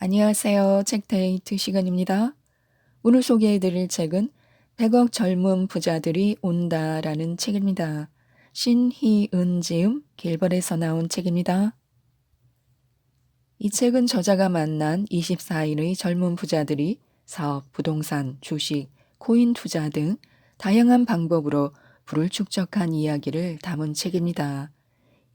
안녕하세요. 책데이트 시간입니다. 오늘 소개해드릴 책은 100억 젊은 부자들이 온다라는 책입니다. 신희은 지음 길벌에서 나온 책입니다. 이 책은 저자가 만난 24인의 젊은 부자들이 사업, 부동산, 주식, 코인 투자 등 다양한 방법으로 부를 축적한 이야기를 담은 책입니다.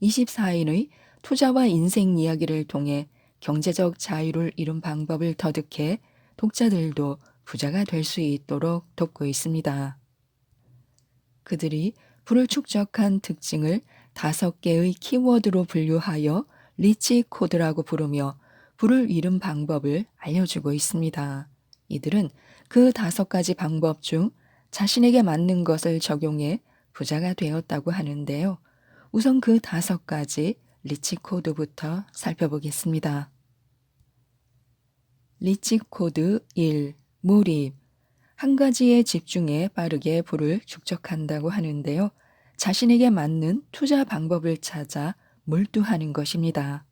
24인의 투자와 인생 이야기를 통해 경제적 자유를 이룬 방법을 터득해 독자들도 부자가 될 수 있도록 돕고 있습니다. 그들이 부를 축적한 특징을 5개의 키워드로 분류하여 리치 코드라고 부르며 부를 이룬 방법을 알려주고 있습니다. 이들은 그 5가지 방법 중 자신에게 맞는 것을 적용해 부자가 되었다고 하는데요. 우선 그 5가지 리치 코드부터 살펴보겠습니다. 리치 코드 1. 몰입. 한 가지에 집중해 빠르게 부를 축적한다고 하는데요. 자신에게 맞는 투자 방법을 찾아 몰두하는 것입니다.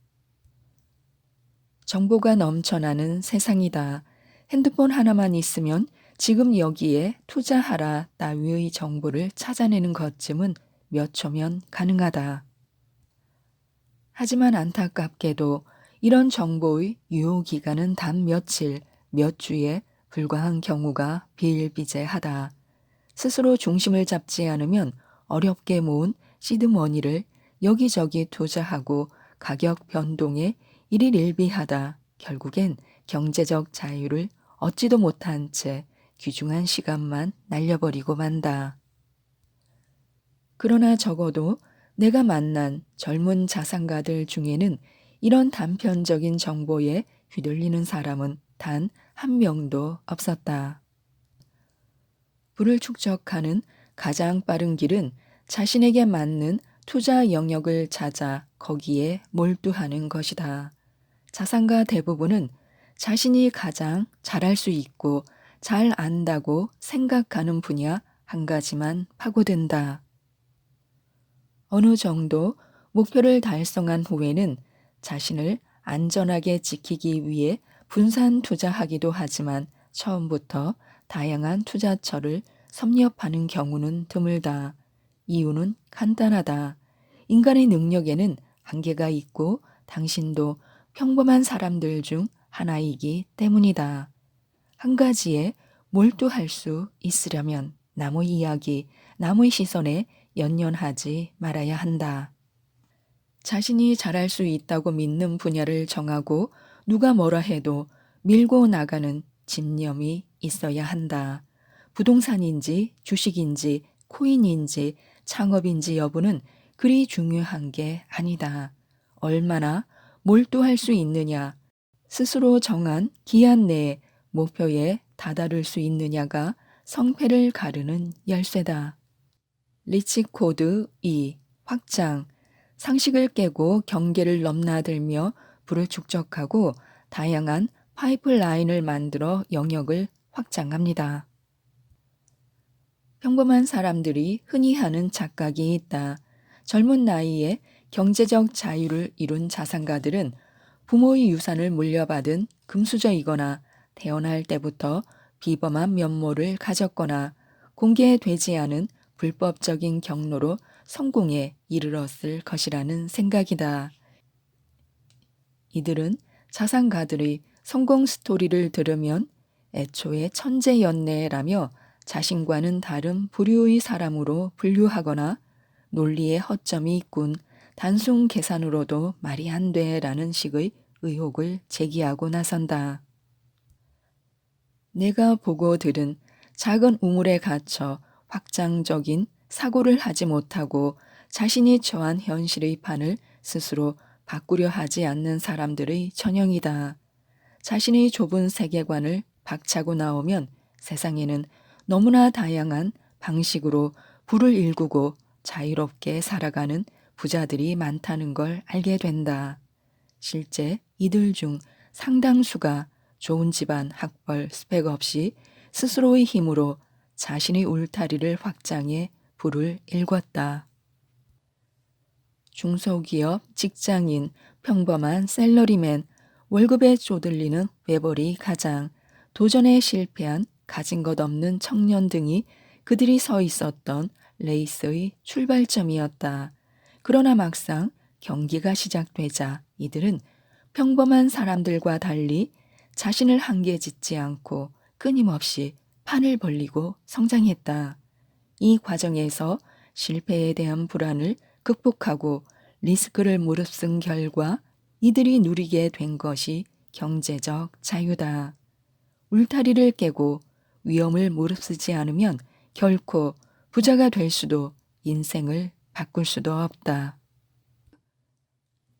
정보가 넘쳐나는 세상이다. 핸드폰 하나만 있으면 지금 여기에 투자하라 따위의 정보를 찾아내는 것쯤은 몇 초면 가능하다. 하지만 안타깝게도 이런 정보의 유효 기간은 단 며칠, 몇 주에 불과한 경우가 비일비재하다. 스스로 중심을 잡지 않으면 어렵게 모은 시드머니를 여기저기 투자하고 가격 변동에 일일일비하다 결국엔 경제적 자유를 얻지도 못한 채 귀중한 시간만 날려버리고 만다. 그러나 적어도 내가 만난 젊은 자산가들 중에는 이런 단편적인 정보에 휘둘리는 사람은 단 한 명도 없었다. 부를 축적하는 가장 빠른 길은 자신에게 맞는 투자 영역을 찾아 거기에 몰두하는 것이다. 자산가 대부분은 자신이 가장 잘할 수 있고 잘 안다고 생각하는 분야 한 가지만 파고든다. 어느 정도 목표를 달성한 후에는 자신을 안전하게 지키기 위해 분산 투자하기도 하지만 처음부터 다양한 투자처를 섭렵하는 경우는 드물다. 이유는 간단하다. 인간의 능력에는 한계가 있고 당신도 평범한 사람들 중 하나이기 때문이다. 한 가지에 몰두할 수 있으려면 남의 이야기, 남의 시선에 연연하지 말아야 한다. 자신이 잘할 수 있다고 믿는 분야를 정하고 누가 뭐라 해도 밀고 나가는 집념이 있어야 한다. 부동산인지 주식인지 코인인지 창업인지 여부는 그리 중요한 게 아니다. 얼마나 몰두할 수 있느냐, 스스로 정한 기한 내에 목표에 다다를 수 있느냐가 성패를 가르는 열쇠다. 리치 코드 2. 확장. 상식을 깨고 경계를 넘나들며 부를 축적하고 다양한 파이프라인을 만들어 영역을 확장합니다. 평범한 사람들이 흔히 하는 착각이 있다. 젊은 나이에 경제적 자유를 이룬 자산가들은 부모의 유산을 물려받은 금수저이거나 태어날 때부터 비범한 면모를 가졌거나 공개되지 않은 불법적인 경로로 성공에 이르렀을 것이라는 생각이다. 이들은 자산가들의 성공 스토리를 들으면 애초에 천재였네라며 자신과는 다른 부류의 사람으로 분류하거나 논리에 허점이 있군, 단순 계산으로도 말이 안 돼라는 식의 의혹을 제기하고 나선다. 내가 보고 들은 작은 우물에 갇혀 확장적인 사고를 하지 못하고 자신이 처한 현실의 판을 스스로 바꾸려 하지 않는 사람들의 전형이다. 자신의 좁은 세계관을 박차고 나오면 세상에는 너무나 다양한 방식으로 부를 일구고 자유롭게 살아가는 부자들이 많다는 걸 알게 된다. 실제 이들 중 상당수가 좋은 집안, 학벌, 스펙 없이 스스로의 힘으로 자신의 울타리를 확장해 부를 일궜다. 중소기업, 직장인, 평범한 샐러리맨, 월급에 쪼들리는 외벌이 가장, 도전에 실패한 가진 것 없는 청년 등이 그들이 서 있었던 레이스의 출발점이었다. 그러나 막상 경기가 시작되자 이들은 평범한 사람들과 달리 자신을 한계 짓지 않고 끊임없이 판을 벌리고 성장했다. 이 과정에서 실패에 대한 불안을 극복하고 리스크를 무릅쓴 결과 이들이 누리게 된 것이 경제적 자유다. 울타리를 깨고 위험을 무릅쓰지 않으면 결코 부자가 될 수도 인생을 바꿀 수도 없다.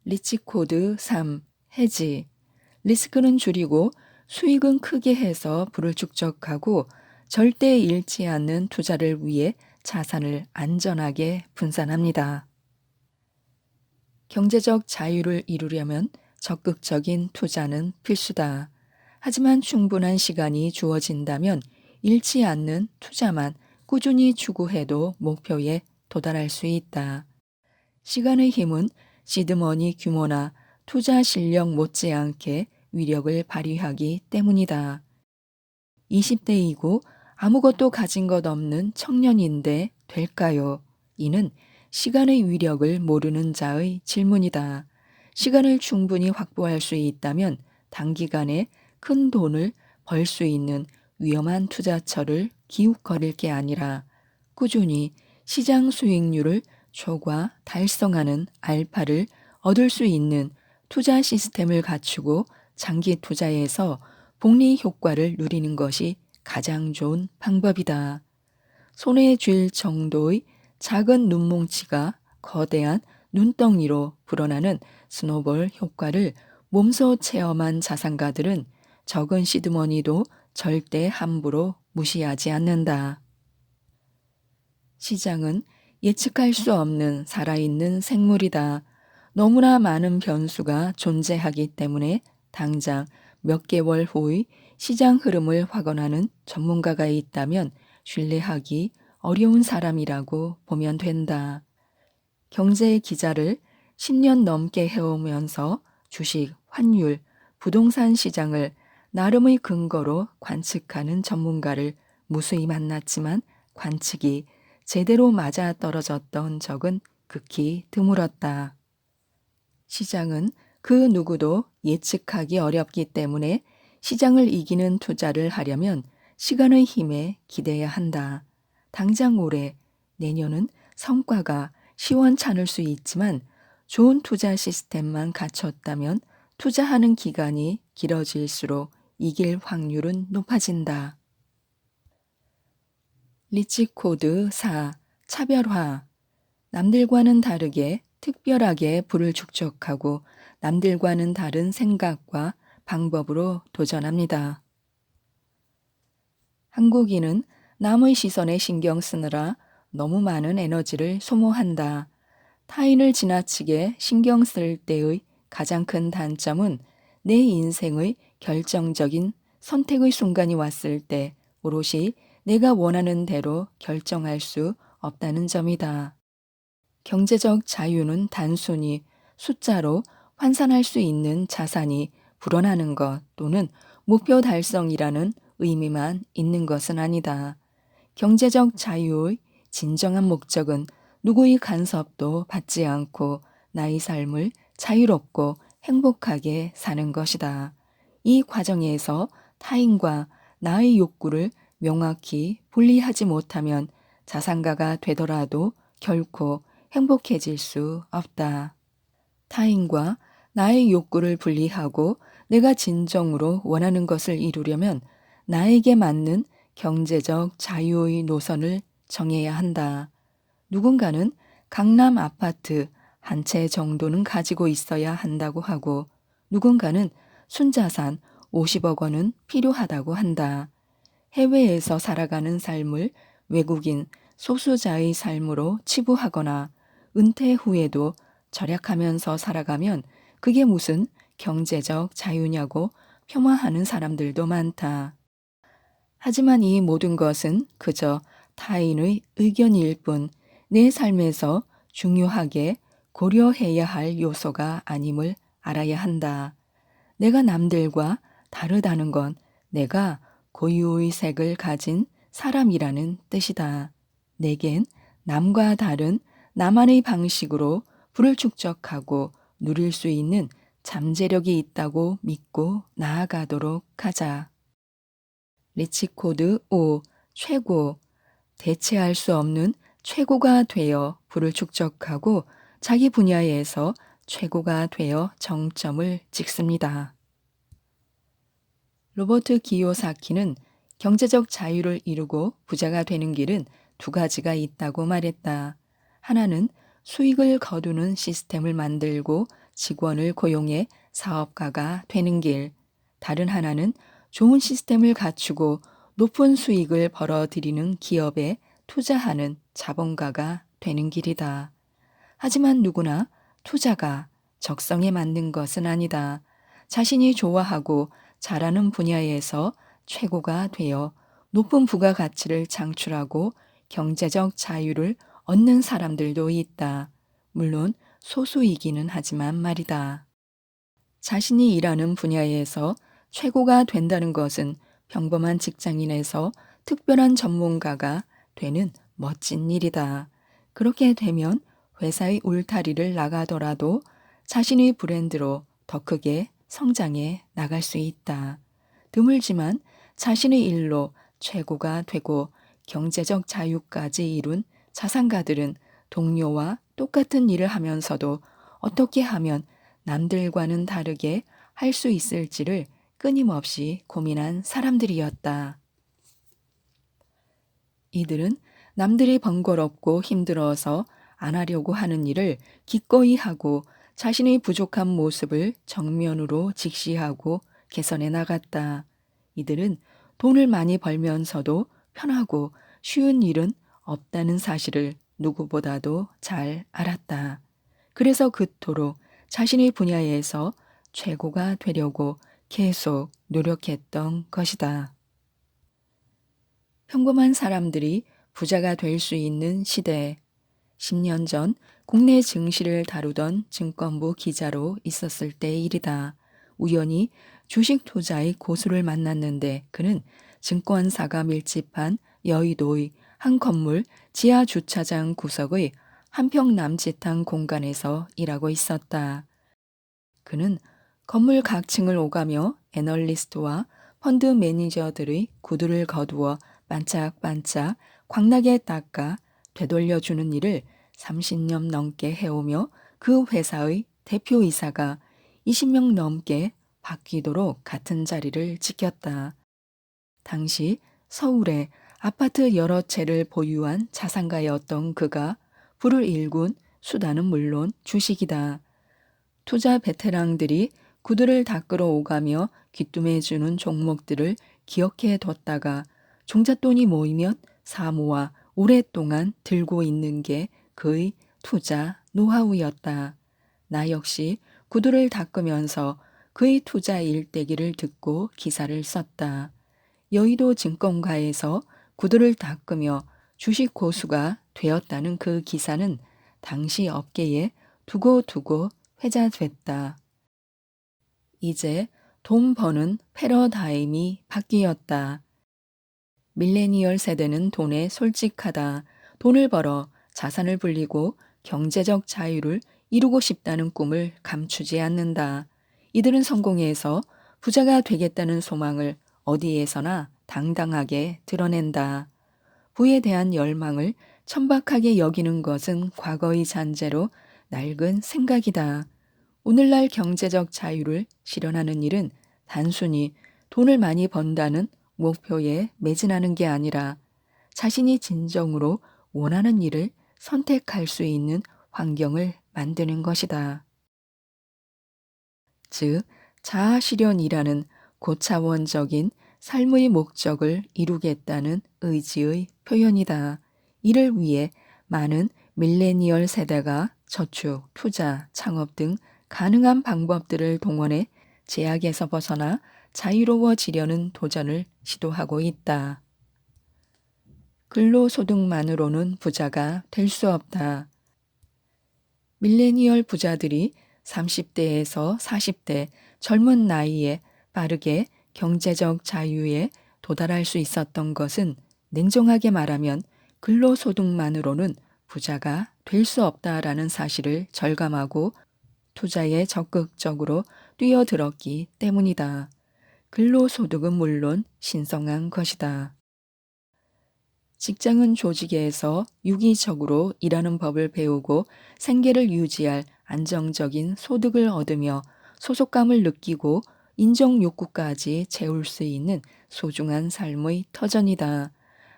리치코드 3. 해지. 리스크는 줄이고 수익은 크게 해서 부를 축적하고 절대 잃지 않는 투자를 위해 자산을 안전하게 분산합니다. 경제적 자유를 이루려면 적극적인 투자는 필수다. 하지만 충분한 시간이 주어진다면 잃지 않는 투자만 꾸준히 추구해도 목표에 도달할 수 있다. 시간의 힘은 시드머니 규모나 투자 실력 못지않게 위력을 발휘하기 때문이다. 20대이고 아무것도 가진 것 없는 청년인데 될까요? 이는 시간의 위력을 모르는 자의 질문이다. 시간을 충분히 확보할 수 있다면 단기간에 큰 돈을 벌 수 있는 위험한 투자처를 기웃거릴 게 아니라 꾸준히 시장 수익률을 초과 달성하는 알파를 얻을 수 있는 투자 시스템을 갖추고 장기 투자에서 복리 효과를 누리는 것이 가장 좋은 방법이다. 손에 쥘 정도의 작은 눈뭉치가 거대한 눈덩이로 불어나는 스노볼 효과를 몸소 체험한 자산가들은 적은 시드머니도 절대 함부로 무시하지 않는다. 시장은 예측할 수 없는 살아있는 생물이다. 너무나 많은 변수가 존재하기 때문에 당장 몇 개월 후의 시장 흐름을 확언하는 전문가가 있다면 신뢰하기 어려운 사람이라고 보면 된다. 경제 기자를 10년 넘게 해오면서 주식, 환율, 부동산 시장을 나름의 근거로 관측하는 전문가를 무수히 만났지만 관측이 제대로 맞아 떨어졌던 적은 극히 드물었다. 시장은 그 누구도 예측하기 어렵기 때문에 시장을 이기는 투자를 하려면 시간의 힘에 기대야 한다. 당장 올해, 내년은 성과가 시원찮을 수 있지만 좋은 투자 시스템만 갖췄다면 투자하는 기간이 길어질수록 이길 확률은 높아진다. 리치코드 4. 차별화. 남들과는 다르게 특별하게 부를 축적하고 남들과는 다른 생각과 방법으로 도전합니다. 한국인은 남의 시선에 신경 쓰느라 너무 많은 에너지를 소모한다. 타인을 지나치게 신경 쓸 때의 가장 큰 단점은 내 인생의 결정적인 선택의 순간이 왔을 때 오롯이 내가 원하는 대로 결정할 수 없다는 점이다. 경제적 자유는 단순히 숫자로 환산할 수 있는 자산이 불어나는 것 또는 목표 달성이라는 의미만 있는 것은 아니다. 경제적 자유의 진정한 목적은 누구의 간섭도 받지 않고 나의 삶을 자유롭고 행복하게 사는 것이다. 이 과정에서 타인과 나의 욕구를 명확히 분리하지 못하면 자산가가 되더라도 결코 행복해질 수 없다. 타인과 나의 욕구를 분리하고 내가 진정으로 원하는 것을 이루려면 나에게 맞는 경제적 자유의 노선을 정해야 한다. 누군가는 강남 아파트 한 채 정도는 가지고 있어야 한다고 하고 누군가는 순자산 50억 원은 필요하다고 한다. 해외에서 살아가는 삶을 외국인 소수자의 삶으로 치부하거나 은퇴 후에도 절약하면서 살아가면 그게 무슨 경제적 자유냐고 폄하하는 사람들도 많다. 하지만 이 모든 것은 그저 타인의 의견일 뿐 내 삶에서 중요하게 고려해야 할 요소가 아님을 알아야 한다. 내가 남들과 다르다는 건 내가 고유의 색을 가진 사람이라는 뜻이다. 내겐 남과 다른 나만의 방식으로 부를 축적하고 누릴 수 있는 잠재력이 있다고 믿고 나아가도록 하자. 리치코드 5. 최고. 대체할 수 없는 최고가 되어 부를 축적하고 자기 분야에서 최고가 되어 정점을 찍습니다. 로버트 기요사키는 경제적 자유를 이루고 부자가 되는 길은 두 가지가 있다고 말했다. 하나는 수익을 거두는 시스템을 만들고 직원을 고용해 사업가가 되는 길. 다른 하나는 좋은 시스템을 갖추고 높은 수익을 벌어들이는 기업에 투자하는 자본가가 되는 길이다. 하지만 누구나 투자가 적성에 맞는 것은 아니다. 자신이 좋아하고 잘하는 분야에서 최고가 되어 높은 부가가치를 창출하고 경제적 자유를 얻는 사람들도 있다. 물론 소수이기는 하지만 말이다. 자신이 일하는 분야에서 최고가 된다는 것은 평범한 직장인에서 특별한 전문가가 되는 멋진 일이다. 그렇게 되면 회사의 울타리를 나가더라도 자신의 브랜드로 더 크게 성장해 나갈 수 있다. 드물지만 자신의 일로 최고가 되고 경제적 자유까지 이룬 자산가들은 동료와 똑같은 일을 하면서도 어떻게 하면 남들과는 다르게 할 수 있을지를 끊임없이 고민한 사람들이었다. 이들은 남들이 번거롭고 힘들어서 안 하려고 하는 일을 기꺼이 하고 자신의 부족한 모습을 정면으로 직시하고 개선해 나갔다. 이들은 돈을 많이 벌면서도 편하고 쉬운 일은 없다는 사실을 누구보다도 잘 알았다. 그래서 그토록 자신의 분야에서 최고가 되려고 계속 노력했던 것이다. 평범한 사람들이 부자가 될 수 있는 시대. 10년 전 국내 증시를 다루던 증권부 기자로 있었을 때의 일이다. 우연히 주식 투자의 고수를 만났는데 그는 증권사가 밀집한 여의도의 한 건물 지하 주차장 구석의 한 평 남짓한 공간에서 일하고 있었다. 그는 건물 각 층을 오가며 애널리스트와 펀드 매니저들의 구두를 거두어 반짝반짝 광나게 닦아 되돌려주는 일을 30년 넘게 해오며 그 회사의 대표이사가 20명 넘게 바뀌도록 같은 자리를 지켰다. 당시 서울에 아파트 여러 채를 보유한 자산가였던 그가 부를 일군 수단은 물론 주식이다. 투자 베테랑들이 구두를 닦으러 오가며 귀뚱해주는 종목들을 기억해 뒀다가 종잣돈이 모이면 사모아 오랫동안 들고 있는 게 그의 투자 노하우였다. 나 역시 구두를 닦으면서 그의 투자 일대기를 듣고 기사를 썼다. 여의도 증권가에서 구두를 닦으며 주식 고수가 되었다는 그 기사는 당시 업계에 두고두고 회자됐다. 이제 돈 버는 패러다임이 바뀌었다. 밀레니얼 세대는 돈에 솔직하다. 돈을 벌어 자산을 불리고 경제적 자유를 이루고 싶다는 꿈을 감추지 않는다. 이들은 성공해서 부자가 되겠다는 소망을 어디에서나 당당하게 드러낸다. 부에 대한 열망을 천박하게 여기는 것은 과거의 잔재로 낡은 생각이다. 오늘날 경제적 자유를 실현하는 일은 단순히 돈을 많이 번다는 목표에 매진하는 게 아니라 자신이 진정으로 원하는 일을 선택할 수 있는 환경을 만드는 것이다. 즉, 자아실현이라는 고차원적인 삶의 목적을 이루겠다는 의지의 표현이다. 이를 위해 많은 밀레니얼 세대가 저축, 투자, 창업 등 가능한 방법들을 동원해 제약에서 벗어나 자유로워지려는 도전을 시도하고 있다. 근로소득만으로는 부자가 될 수 없다. 밀레니얼 부자들이 30대에서 40대 젊은 나이에 빠르게 경제적 자유에 도달할 수 있었던 것은 냉정하게 말하면 근로소득만으로는 부자가 될 수 없다라는 사실을 절감하고 투자에 적극적으로 뛰어들었기 때문이다. 근로소득은 물론 신성한 것이다. 직장은 조직에서 유기적으로 일하는 법을 배우고 생계를 유지할 안정적인 소득을 얻으며 소속감을 느끼고 인정 욕구까지 채울 수 있는 소중한 삶의 터전이다.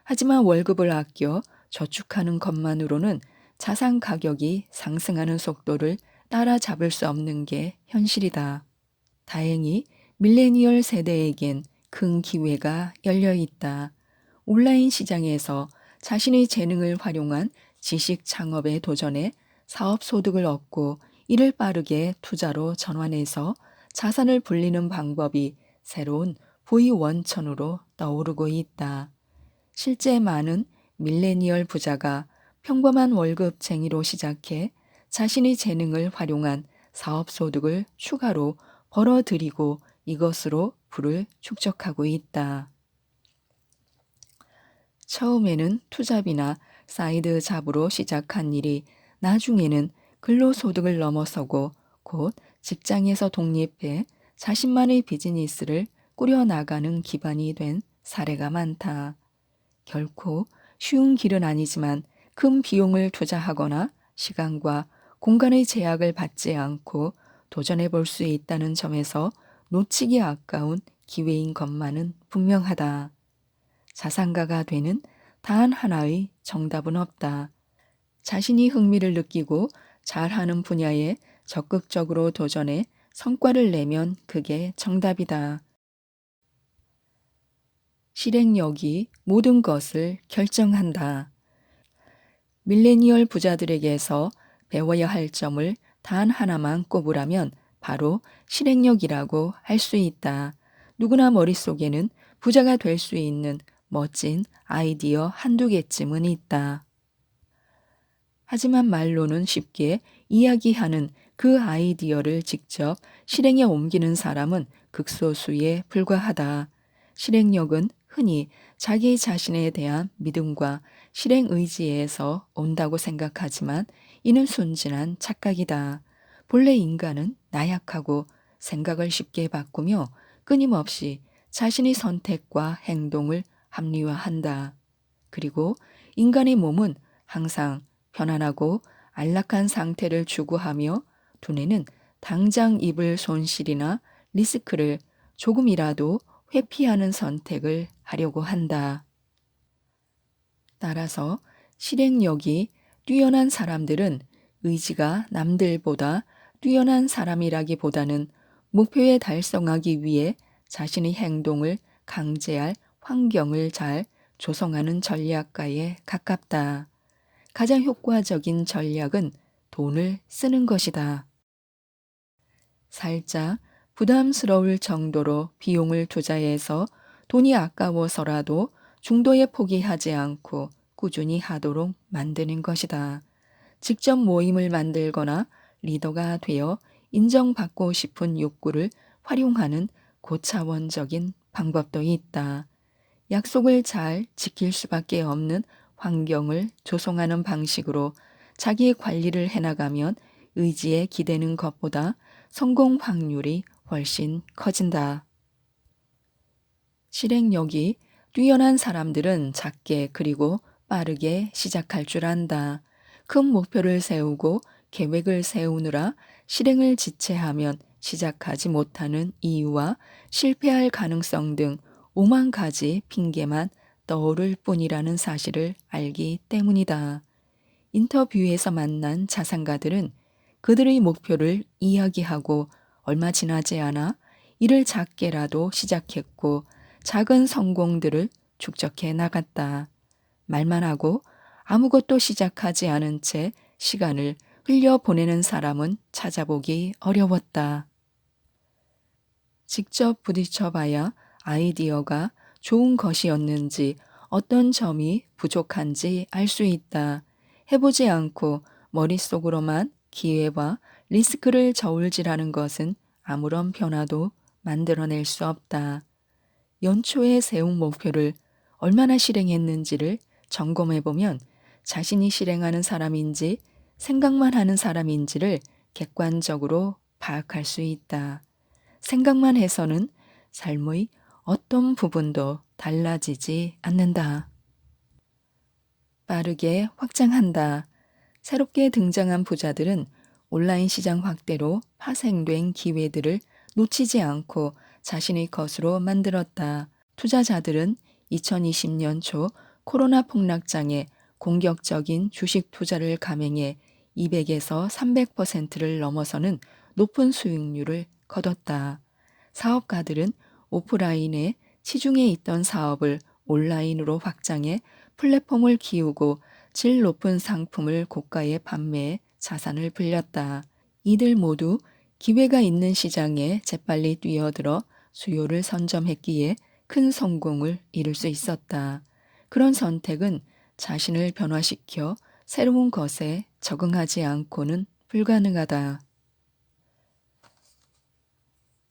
하지만 월급을 아껴 저축하는 것만으로는 자산 가격이 상승하는 속도를 따라잡을 수 없는 게 현실이다. 다행히 밀레니얼 세대에겐 큰 기회가 열려 있다. 온라인 시장에서 자신의 재능을 활용한 지식 창업에 도전해 사업 소득을 얻고 이를 빠르게 투자로 전환해서 자산을 불리는 방법이 새로운 부의 원천으로 떠오르고 있다. 실제 많은 밀레니얼 부자가 평범한 월급쟁이로 시작해 자신의 재능을 활용한 사업 소득을 추가로 벌어들이고 이것으로 부를 축적하고 있다. 처음에는 투잡이나 사이드 잡으로 시작한 일이 나중에는 근로소득을 넘어서고 곧 직장에서 독립해 자신만의 비즈니스를 꾸려나가는 기반이 된 사례가 많다. 결코 쉬운 길은 아니지만 큰 비용을 투자하거나 시간과 공간의 제약을 받지 않고 도전해 볼 수 있다는 점에서 놓치기 아까운 기회인 것만은 분명하다. 자산가가 되는 단 하나의 정답은 없다. 자신이 흥미를 느끼고 잘하는 분야에 적극적으로 도전해 성과를 내면 그게 정답이다. 실행력이 모든 것을 결정한다. 밀레니얼 부자들에게서 배워야 할 점을 단 하나만 꼽으라면 바로 실행력이라고 할 수 있다. 누구나 머릿속에는 부자가 될 수 있는 멋진 아이디어 한두 개쯤은 있다. 하지만 말로는 쉽게 이야기하는 그 아이디어를 직접 실행에 옮기는 사람은 극소수에 불과하다. 실행력은 흔히 자기 자신에 대한 믿음과 실행 의지에서 온다고 생각하지만 이는 순진한 착각이다. 본래 인간은 나약하고 생각을 쉽게 바꾸며 끊임없이 자신의 선택과 행동을 합리화한다. 그리고 인간의 몸은 항상 편안하고 안락한 상태를 추구하며 두뇌는 당장 입을 손실이나 리스크를 조금이라도 회피하는 선택을 하려고 한다. 따라서 실행력이 뛰어난 사람들은 의지가 남들보다 뛰어난 사람이라기보다는 목표에 달성하기 위해 자신의 행동을 강제할 환경을 잘 조성하는 전략가에 가깝다. 가장 효과적인 전략은 돈을 쓰는 것이다. 살짝 부담스러울 정도로 비용을 투자해서 돈이 아까워서라도 중도에 포기하지 않고 꾸준히 하도록 만드는 것이다. 직접 모임을 만들거나 리더가 되어 인정받고 싶은 욕구를 활용하는 고차원적인 방법도 있다. 약속을 잘 지킬 수밖에 없는 환경을 조성하는 방식으로 자기 관리를 해나가면 의지에 기대는 것보다 성공 확률이 훨씬 커진다. 실행력이 뛰어난 사람들은 작게 그리고 빠르게 시작할 줄 안다. 큰 목표를 세우고 계획을 세우느라 실행을 지체하면 시작하지 못하는 이유와 실패할 가능성 등 오만 가지 핑계만 떠오를 뿐이라는 사실을 알기 때문이다. 인터뷰에서 만난 자산가들은 그들의 목표를 이야기하고 얼마 지나지 않아 이를 작게라도 시작했고 작은 성공들을 축적해 나갔다. 말만 하고 아무것도 시작하지 않은 채 시간을 흘려보내는 사람은 찾아보기 어려웠다. 직접 부딪혀봐야 아이디어가 좋은 것이었는지 어떤 점이 부족한지 알 수 있다. 해보지 않고 머릿속으로만 기회와 리스크를 저울질하는 것은 아무런 변화도 만들어낼 수 없다. 연초에 세운 목표를 얼마나 실행했는지를 점검해보면 자신이 실행하는 사람인지 생각만 하는 사람인지를 객관적으로 파악할 수 있다. 생각만 해서는 삶의 어떤 부분도 달라지지 않는다. 빠르게 확장한다. 새롭게 등장한 부자들은 온라인 시장 확대로 파생된 기회들을 놓치지 않고 자신의 것으로 만들었다. 투자자들은 2020년 초 코로나 폭락장에 공격적인 주식 투자를 감행해 200에서 300%를 넘어서는 높은 수익률을 거뒀다. 사업가들은 오프라인에 시중에 있던 사업을 온라인으로 확장해 플랫폼을 키우고 질 높은 상품을 고가에 판매해 자산을 불렸다. 이들 모두 기회가 있는 시장에 재빨리 뛰어들어 수요를 선점했기에 큰 성공을 이룰 수 있었다. 그런 선택은 자신을 변화시켜 새로운 것에 적응하지 않고는 불가능하다.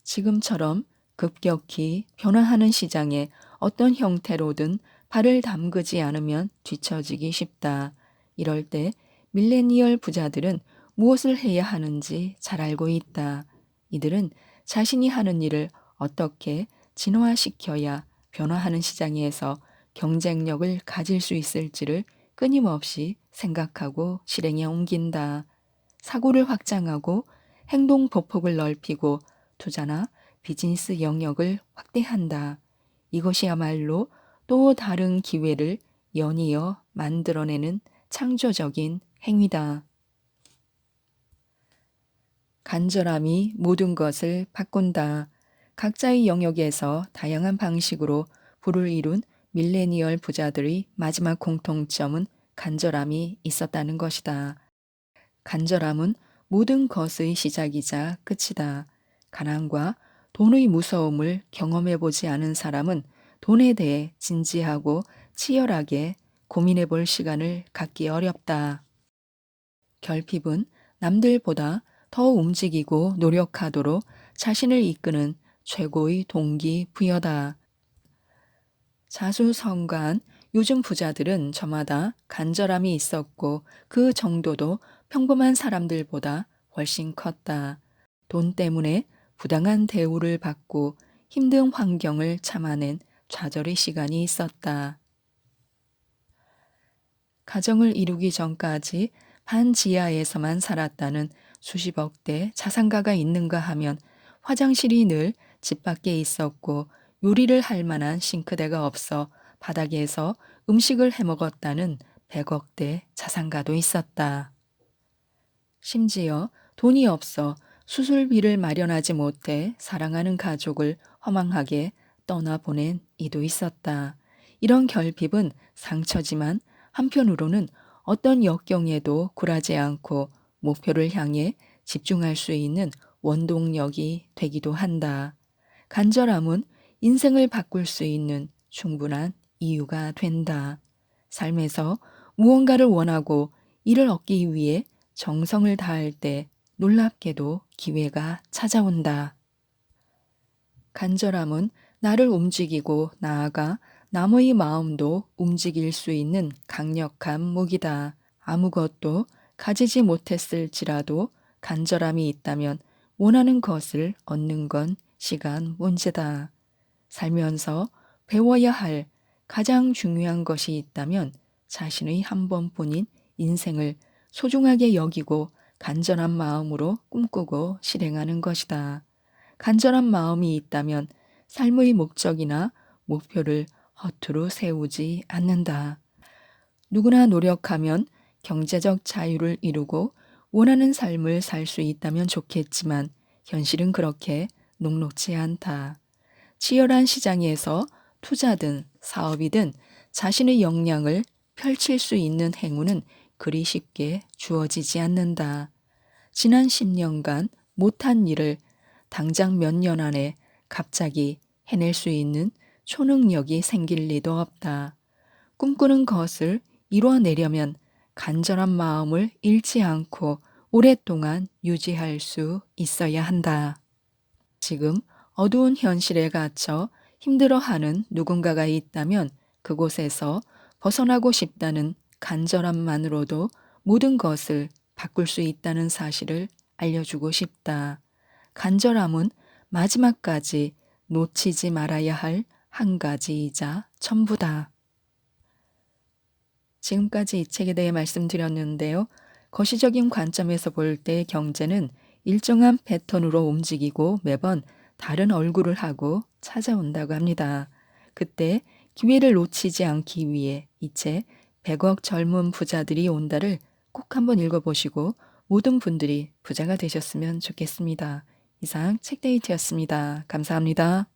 지금처럼 급격히 변화하는 시장에 어떤 형태로든 발을 담그지 않으면 뒤처지기 쉽다. 이럴 때 밀레니얼 부자들은 무엇을 해야 하는지 잘 알고 있다. 이들은 자신이 하는 일을 어떻게 진화시켜야 변화하는 시장에서 경쟁력을 가질 수 있을지를 끊임없이 생각하고 실행에 옮긴다. 사고를 확장하고 행동 보폭을 넓히고 투자나 비즈니스 영역을 확대한다. 이것이야말로 또 다른 기회를 연이어 만들어내는 창조적인 행위다. 간절함이 모든 것을 바꾼다. 각자의 영역에서 다양한 방식으로 부를 이룬 밀레니얼 부자들의 마지막 공통점은 간절함이 있었다는 것이다. 간절함은 모든 것의 시작이자 끝이다. 가난과 돈의 무서움을 경험해 보지 않은 사람은 돈에 대해 진지하고 치열하게 고민해 볼 시간을 갖기 어렵다. 결핍은 남들보다 더 움직이고 노력하도록 자신을 이끄는 최고의 동기부여다. 자수성가한 요즘 부자들은 저마다 간절함이 있었고 그 정도도 평범한 사람들보다 훨씬 컸다. 돈 때문에 부당한 대우를 받고 힘든 환경을 참아낸 좌절의 시간이 있었다. 가정을 이루기 전까지 반지하에서만 살았다는 수십억대 자산가가 있는가 하면 화장실이 늘 집 밖에 있었고 요리를 할 만한 싱크대가 없어 바닥에서 음식을 해먹었다는 100억대 자산가도 있었다. 심지어 돈이 없어 수술비를 마련하지 못해 사랑하는 가족을 허망하게 떠나보낸 이도 있었다. 이런 결핍은 상처지만 한편으로는 어떤 역경에도 굴하지 않고 목표를 향해 집중할 수 있는 원동력이 되기도 한다. 간절함은 인생을 바꿀 수 있는 충분한 이유가 된다. 삶에서 무언가를 원하고 이를 얻기 위해 정성을 다할 때 놀랍게도 기회가 찾아온다. 간절함은 나를 움직이고 나아가 남의 마음도 움직일 수 있는 강력한 무기다. 아무것도 가지지 못했을지라도 간절함이 있다면 원하는 것을 얻는 건 시간 문제다. 살면서 배워야 할 가장 중요한 것이 있다면 자신의 한 번뿐인 인생을 소중하게 여기고 간절한 마음으로 꿈꾸고 실행하는 것이다. 간절한 마음이 있다면 삶의 목적이나 목표를 허투루 세우지 않는다. 누구나 노력하면 경제적 자유를 이루고 원하는 삶을 살 수 있다면 좋겠지만 현실은 그렇게 녹록지 않다. 치열한 시장에서 투자든 사업이든 자신의 역량을 펼칠 수 있는 행운은 그리 쉽게 주어지지 않는다. 지난 10년간 못한 일을 당장 몇 년 안에 갑자기 해낼 수 있는 초능력이 생길 리도 없다. 꿈꾸는 것을 이뤄내려면 간절한 마음을 잃지 않고 오랫동안 유지할 수 있어야 한다. 지금 어두운 현실에 갇혀 힘들어하는 누군가가 있다면 그곳에서 벗어나고 싶다는 간절함만으로도 모든 것을 바꿀 수 있다는 사실을 알려주고 싶다. 간절함은 마지막까지 놓치지 말아야 할 한 가지이자 전부다. 지금까지 이 책에 대해 말씀드렸는데요. 거시적인 관점에서 볼 때 경제는 일정한 패턴으로 움직이고 매번 다른 얼굴을 하고 찾아온다고 합니다. 그때 기회를 놓치지 않기 위해 이 책 100억 젊은 부자들이 온다를 꼭 한번 읽어보시고 모든 분들이 부자가 되셨으면 좋겠습니다. 이상 책데이트였습니다. 감사합니다.